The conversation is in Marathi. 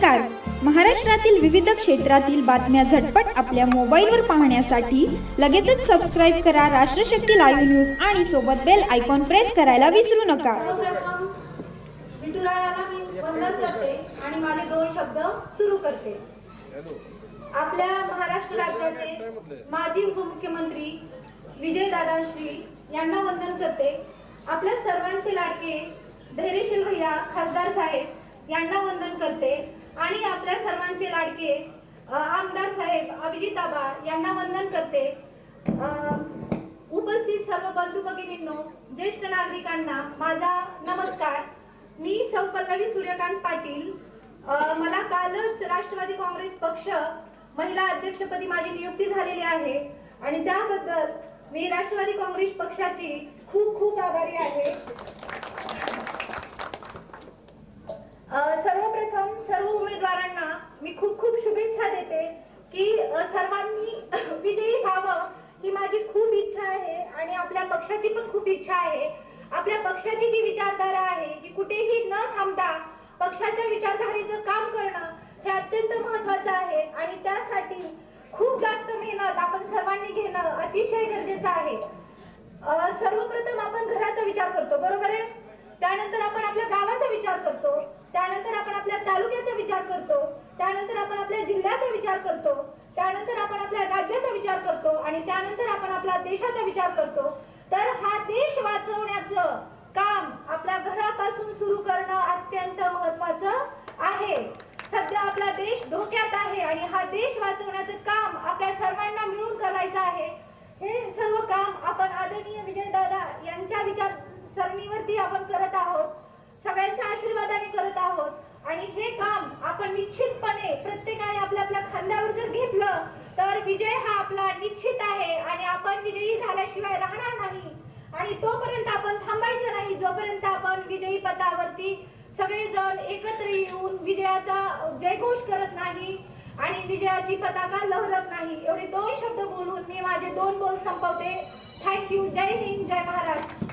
नमस्कार. महाराष्ट्रातील विविध क्षेत्रातील बातम्या झटपट आपल्या मोबाईलवर पाहण्यासाठी लगेचच सबस्क्राइब करा राष्ट्रशक्ती लाईव्ह न्यूज आणि सोबत बेल आयकॉन प्रेस करायला विसरू नका. सर्वप्रथम विठुरायाला मी वंदन करते आणि माझे दोन शब्द सुरू करते. आपल्या महाराष्ट्र राज्याचे माजी उपमुख्यमंत्री विजयदादाश्री यांना वंदन करते. आपल्या सर्वांचे लाडके धैर्यशील भैया खासदार साहेब यांना वंदन करते आणि आपल्या सर्वांचे लाडके आमदार साहेब अभिजित आबा यांना वंदन करते. उपस्थित सर्व बंधू भगिनींनो, ज्येष्ठ नागरिकांना माझा नमस्कार. मी सौ पल्लवी सूर्यकांत पाटील. मला कालच राष्ट्रवादी काँग्रेस पक्ष महिला अध्यक्षपदी माझी नियुक्ती झालेली आहे आणि त्याबद्दल मी राष्ट्रवादी काँग्रेस पक्षाची खूप खूप आभारी आहे. सर्वप्रथम सर्व उमेदवारांना मी खूप खूप शुभेच्छा देते की सर्वांनी विजयी व्हावं ही माझी खूप इच्छा आहे आणि आपल्या पक्षाची पण खूप इच्छा आहे. आपल्या पक्षाची जी विचारधारा आहे की कुठेही न थांबता पक्षाच्या विचारधारेचं काम करणं हे अत्यंत महत्त्वाचं आहे आणि त्यासाठी खूप जास्त मेहनत आपण सर्वांनी घेणं अतिशय गरजेचं आहे. सर्वप्रथम आपण घराचा विचार करतो, बरोबर आहे. त्यानंतर आपण आपल्या गावाचा विचार करतो, त्यानंतर आपण आपल्या तालुक्याचा विचार करतो, त्यानंतर आपण आपल्या जिल्ह्याचा विचार करतो, त्यानंतर आपण आपल्या राज्याचा विचार करतो आणि त्यानंतर आपण आपल्या देशाचा विचार करतो. तर हा देश वाचवण्याचं काम आपल्या घरापासून सुरू करणं अत्यंत महत्त्वाचं आहे. सध्या आपला देश धोक्यात आहे आणि हा देश वाचवण्याचं काम आपल्या सर्वांना मिळून करायचं आहे. हे सर्व काम आपण आदरणीय विजयदादा यांच्या विचारसरणीवरती आपण करत आहोत, सगळ्यांच्या आशीर्वादाने करत आहोत आणि हे काम आपण निश्चितपणे प्रत्येकाने आपल्या आपल्या खांद्यावर जर घेतलं तर विजय हा आपला निश्चित आहे आणि आपण विजयी झाल्याशिवाय राहणार नाही आणि तोपर्यंत आपण थांबायचं नाही जोपर्यंत आपण विजयी पदावरती सगळेजण एकत्र येऊन विजयाचा जयघोष करत नाही आणि विजयाची पताका लहरत नाही. एवढे दोन शब्द बोलून मी माझे दोन बोल संपवते. थँक्यू. जय हिंद, जय महाराष्ट्र.